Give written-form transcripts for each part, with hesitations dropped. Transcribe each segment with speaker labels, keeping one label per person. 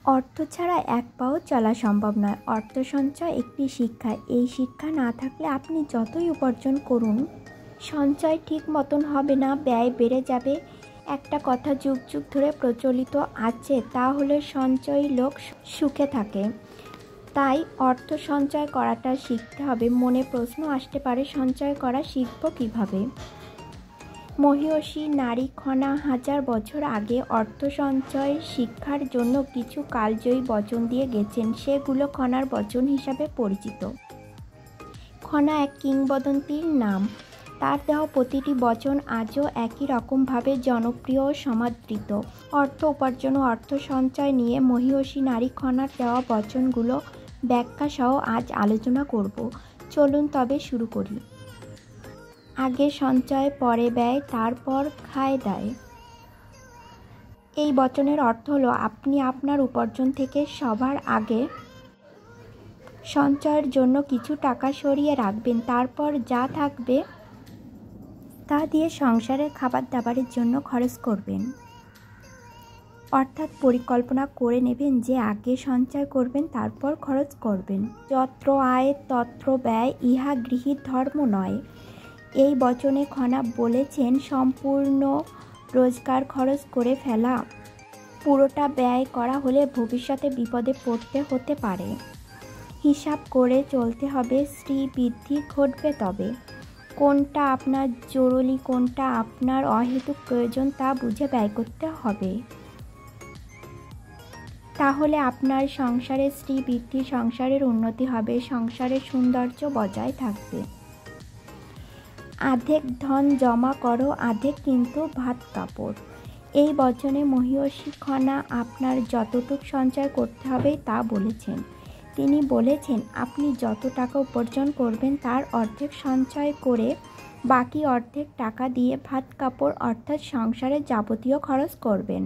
Speaker 1: অর্থ ছাড়া এক পাও চলা সম্ভব নয়। অর্থ সঞ্চয় একটি শিক্ষা। এই শিক্ষা না থাকলে আপনি যতই উপার্জন করুন, সঞ্চয় ঠিক মতন হবে না, ব্যয় বেড়ে যাবে। একটা কথা যুগ যুগ ধরে প্রচলিত আছে, তা হলো সঞ্চয়ী লোক সুখে থাকে। তাই অর্থ সঞ্চয় করাটা শিখতে হবে। মনে প্রশ্ন আসতে পারে, সঞ্চয় করা শিখব কিভাবে? মহীয়সী নারী খনা 1000 বছর আগে অর্থ সঞ্চয় শিক্ষার জন্য কিছু কালজয়ী বচন দিয়ে গেছেন। সেগুলো খনার বচন হিসাবে পরিচিত। খনা এক কিংবদন্তির নাম। তার দেওয়া প্রতিটি বচন আজও একই রকমভাবে জনপ্রিয় ও সমাদৃত। অর্থ উপার্জন ও অর্থ সঞ্চয় নিয়ে মহীয়সী নারী খনার দেওয়া বচনগুলো ব্যাখ্যা সহ আজ আলোচনা করব। চলুন তবে শুরু করি। আগে সঞ্চয়, পরে ব্যয়, তারপর খায় দায়। এই বচনের অর্থ হলো, আপনি আপনার উপার্জন থেকে সবার আগে সঞ্চয়ের জন্য কিছু টাকা সরিয়ে রাখবেন। তারপর যা থাকবে তা দিয়ে সংসারের খাবার দাবারের জন্য খরচ করবেন। অর্থাৎ পরিকল্পনা করে নেবেন যে আগে সঞ্চয় করবেন, তারপর খরচ করবেন। যত্র আয় তত্র ব্যয়, ইহা গৃহীত ধর্ম নয়। এই বচনে খনা বলেছেন, সম্পূর্ণ রোজগার খরচ করে ফেলা, পুরোটা ব্যয় করা হলে ভবিষ্যতে বিপদে পড়তে হতে পারে। হিসাব করে চলতে হবে, শ্রীবৃদ্ধি ঘটবে তবে। কোনটা আপনার জরুরি, কোনটা আপনার অহেতুক প্রয়োজন, তা বুঝে ব্যয় করতে হবে। তাহলে আপনার সংসারের শ্রীবৃদ্ধি, সংসারের উন্নতি হবে, সংসারের সৌন্দর্য বজায় থাকবে। আধেক ধন জমা করো, আধেক কিন্তু ভাত কাপড়। এই বচনে মহীয়সী খনা আপনার যতটুক সঞ্চয় করতে হবে তা বলেছেন। তিনি বলেছেন, আপনি যত টাকা উপার্জন করবেন তার অর্ধেক সঞ্চয় করে বাকি অর্ধেক টাকা দিয়ে ভাত কাপড় অর্থাৎ সংসারের যাবতীয় খরচ করবেন।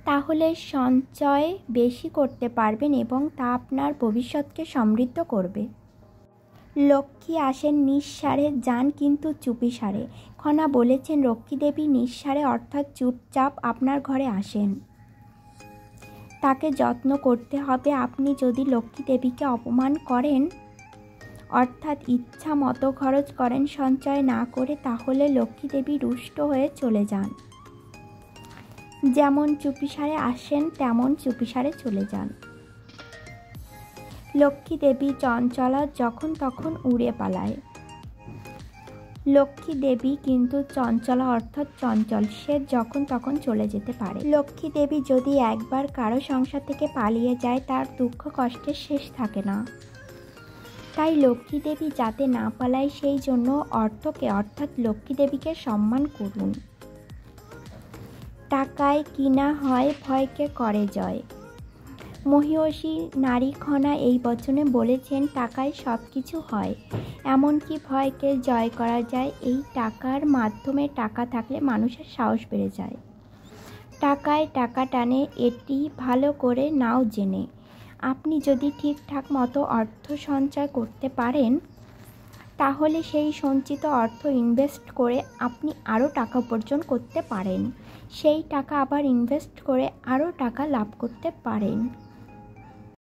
Speaker 1: তাহলে সঞ্চয় বেশি করতে পারবেন এবং তা আপনার ভবিষ্যৎকে সমৃদ্ধ করবে। লক্ষ্মী আসেন নিঃসারে, যান কিন্তু চুপিসারে। খনা বলেছেন, লক্ষ্মী দেবী নিঃসারে অর্থাৎ চুপচাপ আপনার ঘরে আসেন। তাকে যত্ন করতে হবে। আপনি যদি লক্ষ্মী দেবীকে অপমান করেন, অর্থাৎ ইচ্ছা মতো খরচ করেন সঞ্চয় না করে, তাহলে লক্ষ্মী দেবী রুষ্ট হয়ে চলে যান। যেমন চুপিসারে আসেন, তেমন চুপিসারে চলে যান। লক্ষ্মী দেবী চঞ্চলা, যখন তখন উড়ে পালায়। লক্ষ্মী দেবী কিন্তু চঞ্চলা অর্থাৎ চঞ্চল, সে যখন তখন চলে যেতে পারে। লক্ষ্মী দেবী যদি একবার কারো সংসার থেকে পালিয়ে যায়, তার দুঃখ কষ্টের শেষ থাকে না। তাই লক্ষ্মী দেবী যাতে না পালায়, সেই জন্য অর্থকে অর্থাৎ লক্ষ্মী দেবীকে সম্মান করুন। টাকায় কিনা হয়, ভয়কে করে জয়। মহীয়সী নারী খনা এই বচনে বলেছেন, টাকায় সব কিছু হয়, এমনকি ভয়কে জয় করা যায়। এই টাকার মাধ্যমে, টাকা থাকলে মানুষের সাহস বেড়ে যায়। টাকায় টাকা টানে, এটি ভালো করে নাও জেনে। আপনি যদি ঠিকঠাক মতো অর্থ সঞ্চয় করতে পারেন, তাহলে সেই সঞ্চিত অর্থ ইনভেস্ট করে আপনি আরও টাকা উপার্জন করতে পারেন। সেই টাকা আবার ইনভেস্ট করে আরও টাকা লাভ করতে পারেন।